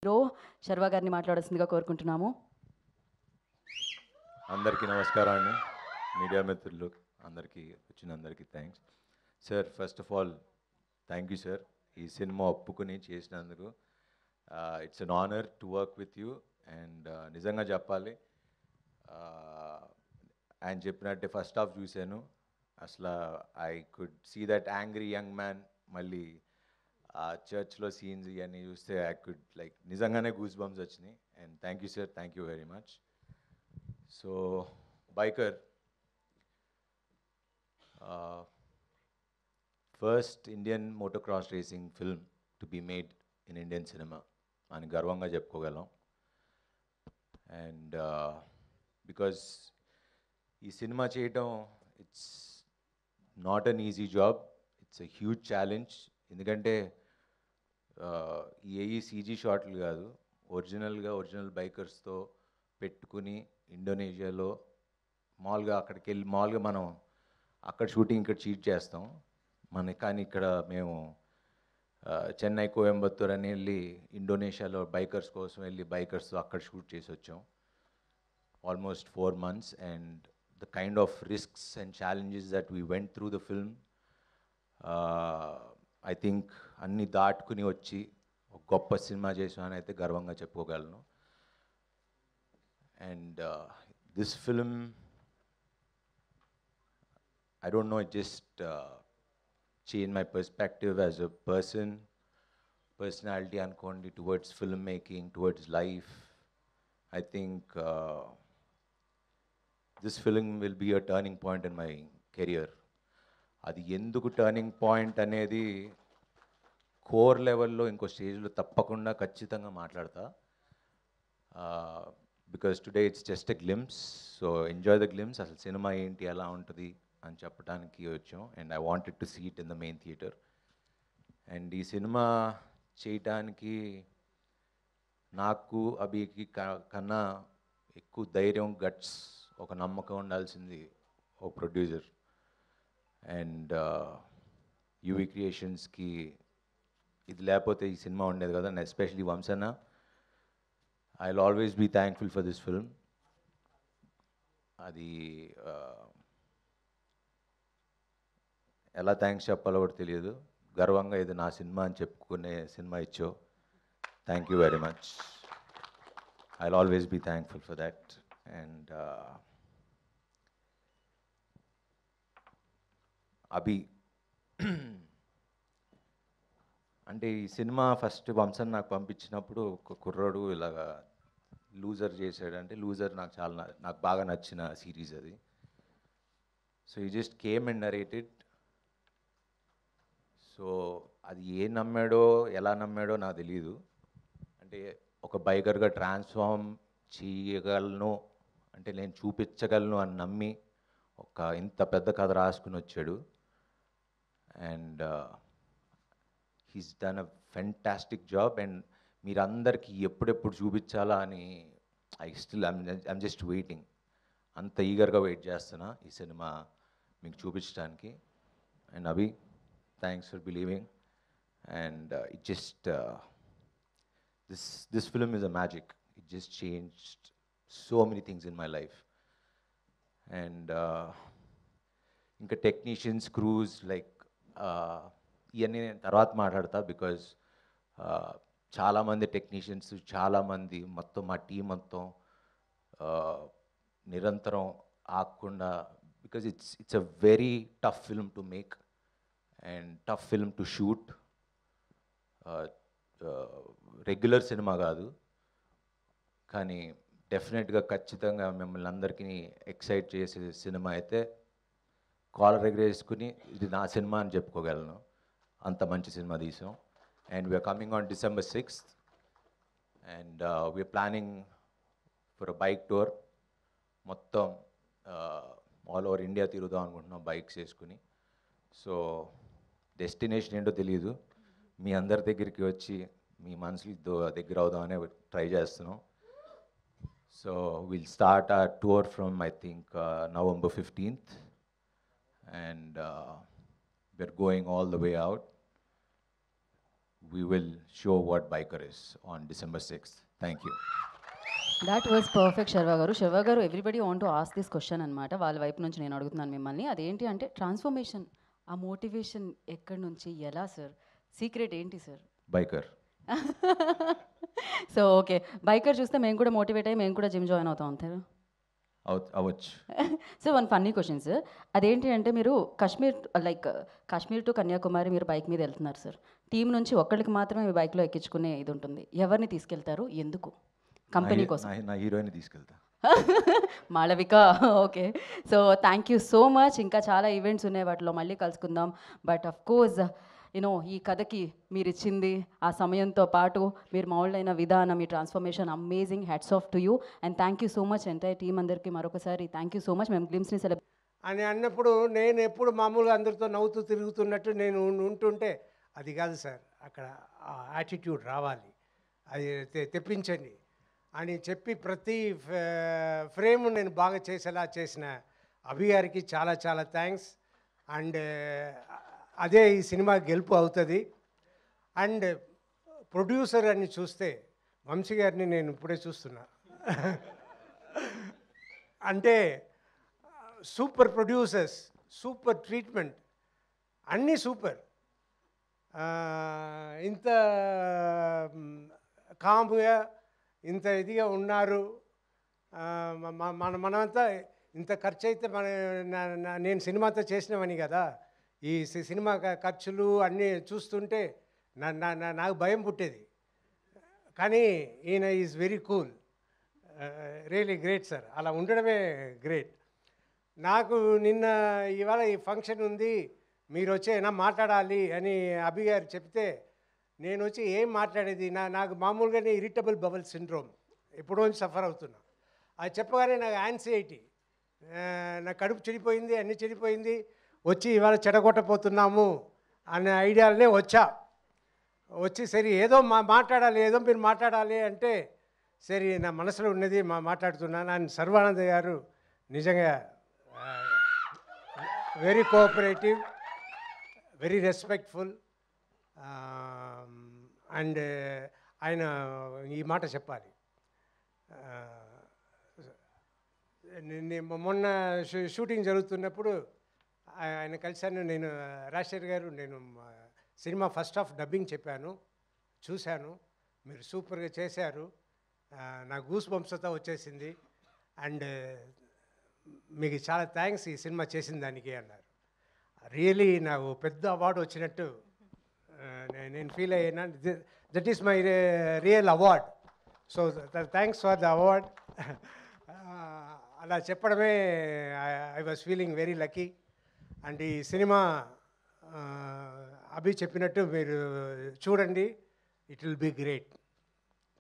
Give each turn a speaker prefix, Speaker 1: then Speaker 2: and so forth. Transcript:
Speaker 1: Hero Sharwa గారిని మాట్లాడాల్సిందిగా కోరుకుంటున్నాము.
Speaker 2: అందరికీ నమస్కారం అండి. మీడియా మిత్రులు అందరికీ వచ్చిన అందరికీ thanks sir. First of all thank you sir, ఈ సినిమా ఒప్పుకుని చేసినందుకు. It's an honour to work with you. And నిజంగా చెప్పాలి, ఆయన చెప్పినట్టే ఫస్ట్ హాఫ్ చూశాను. అసలు I could see that angry young man. మళ్ళీ ఆ చర్చ్లో సీన్స్ ఇవన్నీ చూస్తే ఐ కుడ్ లైక్ నిజంగానే గూస్ బంప్స్ వచ్చినాయి. And thank you sir, thank you very much. So Biker, first Indian motocross racing film to be made in Indian cinema అని గర్వంగా చెప్పుకోగలం. And because ఈ సినిమా చేయటం it's not an easy job, it's a huge challenge. ఎందుకంటే ఈ CG షాట్లు కాదు, original బైకర్స్తో పెట్టుకుని ఇండోనేషియాలో మామూలుగా అక్కడికి వెళ్ళి మామూలుగా మనం అక్కడ షూటింగ్ ఇక్కడ చీట్ చేస్తాం. కానీ ఇక్కడ మేము చెన్నై, కోయంబత్తూర్ అని వెళ్ళి ఇండోనేషియాలో బైకర్స్ కోసం వెళ్ళి బైకర్స్తో అక్కడ షూట్ చేసి వచ్చాం almost 4 months. And the kind of risks and challenges that we went through the film, I think అన్నీ దాటుకుని వచ్చి ఒక గొప్ప సినిమా చేసామని అయితే గర్వంగా చెప్పుకోగలను. And this film, I don't know, it just changed my perspective as a personality అనుకోండి, towards filmmaking, towards life. I think this film will be a turning point in my career. అది ఎందుకు టర్నింగ్ పాయింట్ అనేది core లెవెల్లో ఇంకో స్టేజ్లో తప్పకుండా ఖచ్చితంగా మాట్లాడతా. Because today it's just a glimpse. So enjoy the glimpse. అసలు సినిమా ఏంటి, ఎలా ఉంటుంది అని చెప్పడానికి వచ్చాం. And I wanted to see it in the main theatre. And ఈ సినిమా చేయటానికి నాకు అభికి కన్నా ఎక్కువ ధైర్యం, గట్స్, ఒక నమ్మకం ఉండాల్సింది ఒక ప్రొడ్యూసర్. అండ్ యూవీ క్రియేషన్స్కి ఇది లేకపోతే ఈ సినిమా ఉండేది కదా. అండ్ ఎస్పెషలీ వంశన్న, I will always be thankful for this film. అది ఎలా థ్యాంక్స్ చెప్పాలో కూడా తెలియదు. గర్వంగా ఇది నా సినిమా అని చెప్పుకునే సినిమా ఇచ్చో. Thank you very much. I will always be thankful for that. And Abhi, అంటే ఈ సినిమా ఫస్ట్ వంశన్ నాకు పంపించినప్పుడు ఒక కుర్రాడు ఇలాగా లూజర్ చేశాడంటే, లూజర్ నాకు బాగా నచ్చిన సిరీస్ అది. సో ఈ just came and narrated. So అది నమ్మాడో ఎలా నమ్మాడో నాకు తెలియదు. అంటే ఒక బైకర్గా ట్రాన్స్ఫార్మ్ చేయగలను అంటే నేను చూపించగలను అని నమ్మి ఒక ఇంత పెద్ద కథ రాసుకుని వచ్చాడు. And he's done a fantastic job. And మీరందరికీ ఎప్పుడెప్పుడు చూపించాలా అని ఐమ్ జస్ట్ వెయిటింగ్. అంత ఈగర్గా వెయిట్ చేస్తున్నా ఈ సినిమా మీకు చూపించడానికి. And Abhi, thanks for believing. And it just this film is a magic. It just changed so many things in my life. And ఇంకా టెక్నీషియన్స్, క్రూస్, లైక్ ఇవన్నీ నేను తర్వాత మాట్లాడతా. బికాజ్ చాలామంది టెక్నీషియన్స్, చాలామంది మొత్తం మా టీం మొత్తం నిరంతరం ఆగకుండా, because it's a very tough film to make and tough film to shoot. Regular cinema కాదు, కానీ డెఫినెట్గా ఖచ్చితంగా మిమ్మల్ని అందరికీ ఎక్సైట్ చేసే సినిమా అయితే కాలర్ ఎగరేసుకుని ఇది నా సినిమా అని చెప్పుకోగలను. అంత మంచి సినిమా తీసాం. And we are coming on December 6th. And we are planning for a bike tour. మొత్తం ఆల్ ఓవర్ ఇండియా తిరుగుదాం అనుకుంటున్నాం బైక్స్ వేసుకుని. సో డెస్టినేషన్ ఏంటో తెలియదు, మీ అందరి దగ్గరికి వచ్చి మీ మనసులతో దగ్గర అవుదామనే ట్రై చేస్తున్నాం. So will start our tour from I think November 15th. And we're going all the way out. we will show what biker is on December 6th. Thank you.
Speaker 1: That was perfect Sharwa garu. Sharwa garu, everybody want to ask this question అనమాట. వాళ్ళ వైపు నుంచి నేను అడుగుతున్నాను మిమ్మల్ని. అదేంటి అంటే transformation, ఆ మోటివేషన్ ఎక్కడి నుంచి, ఎలా సార్? సీక్రెట్ ఏంటి sir?
Speaker 2: Biker.
Speaker 1: So okay, biker చూస్తే మేము కూడా మోటివేట్ అయ్యి మేము కూడా జిమ్ జాయిన్ అవుతాం అంటారు.
Speaker 2: అవ్వచ్చు.
Speaker 1: So one funny question sir, అదేంటి అంటే మీరు కాశ్మీర్ టు కన్యాకుమారి మీరు బైక్ మీద వెళ్తున్నారు సార్. టీం నుంచి ఒక్కళ్ళకి మాత్రమే మీ బైక్లో ఎక్కించుకునే ఇది ఉంటుంది. ఎవరిని తీసుకెళ్తారు, ఎందుకు? కంపెనీ కోసం.
Speaker 2: నా హీరోయిన్ తీసుకెళ్తా.
Speaker 1: Malavika. Okay, so thank you so much. ఇంకా చాలా ఈవెంట్స్ ఉన్నాయి, వాటిలో మళ్ళీ కలుసుకుందాం. బట్ అఫ్ కోర్స్ యూనో ఈ కథకి మీరు ఇచ్చింది ఆ సమయంతో పాటు మీరు మౌల్డైన విధానం, మీ transformation amazing. Hats off to you and thank you so much. Entire team అందరికీ మరొకసారి థ్యాంక్ యూ సో మచ్. మేము గ్లిమ్స్ని
Speaker 3: అని అన్నప్పుడు నేను ఎప్పుడు మామూలుగా అందరితో నవ్వుతూ తిరుగుతున్నట్టు నేను ఉంటుంటే, అది కాదు సార్, అక్కడ ఆ యాటిట్యూడ్ రావాలి, అది తెప్పించండి అని చెప్పి ప్రతి ఫ్రేమ్ నేను బాగా చేసేలా చేసిన అభి గారికి చాలా చాలా థ్యాంక్స్. అండ్ అదే ఈ సినిమా గెలుపు అవుతుంది. అండ్ ప్రొడ్యూసర్ అని చూస్తే వంశీ గారిని నేను ఇప్పుడే చూస్తున్నా. అంటే సూపర్ ప్రొడ్యూసర్స్, సూపర్ ట్రీట్మెంట్, అన్నీ సూపర్. ఇంత కామ్గా ఇంత ఇదిగా ఉన్నారు. మనమంతా ఇంత ఖర్చు అయితే నేను సినిమాతో చేసినవని కదా, ఈ సినిమా ఖర్చులు అన్నీ చూస్తుంటే నాకు భయం పుట్టేది. కానీ ఈయన is very cool, really great sir. అలా ఉండడమే గ్రేట్. నాకు ఇవాళ ఈ ఫంక్షన్ ఉంది, మీరు వచ్చి అయినా మాట్లాడాలి అని అభి గారు చెప్తే నేను వచ్చి ఏం మాట్లాడేది, నాకు మామూలుగానే ఇరిటబుల్ బబుల్ సిండ్రోమ్ ఎప్పుడో సఫర్ అవుతున్నా. అది చెప్పగానే నాకు యాంగ్జైటీ, నా కడుపు చెడిపోయింది, అన్నీ చెడిపోయింది, వచ్చి ఇవాళ చెడగొట్టపోతున్నాము అనే ఐడియాలనే వచ్చి సరే ఏదో మాట్లాడాలి, ఏదో మీరు మాట్లాడాలి అంటే సరే నా మనసులో ఉన్నది మాట్లాడుతున్నాను. అండ్ సర్వానంద్ గారు నిజంగా very cooperative, very respectful. And ఆయన ఈ మాట చెప్పాలి. మొన్న షూటింగ్ జరుగుతున్నప్పుడు ఆయన కలిశాను. నేను రాజశేఖర్ గారు, నేను సినిమా ఫస్ట్ హాఫ్ డబ్బింగ్ చెప్పాను, చూశాను, మీరు సూపర్గా చేశారు, నా గూస్ బంప్స్తో వచ్చేసింది, అండ్ మీకు చాలా థ్యాంక్స్ ఈ సినిమా చేసిన దానికి అన్నారు. రియలీ నాకు పెద్ద అవార్డు వచ్చినట్టు నేను ఫీల్ అయ్యాను. That is my real award. So thanks for the award. అలా చెప్పడమే I was feeling very lucky. And ఈ సినిమా అభి చెప్పినట్టు మీరు చూడండి, ఇట్ విల్ బీ గ్రేట్.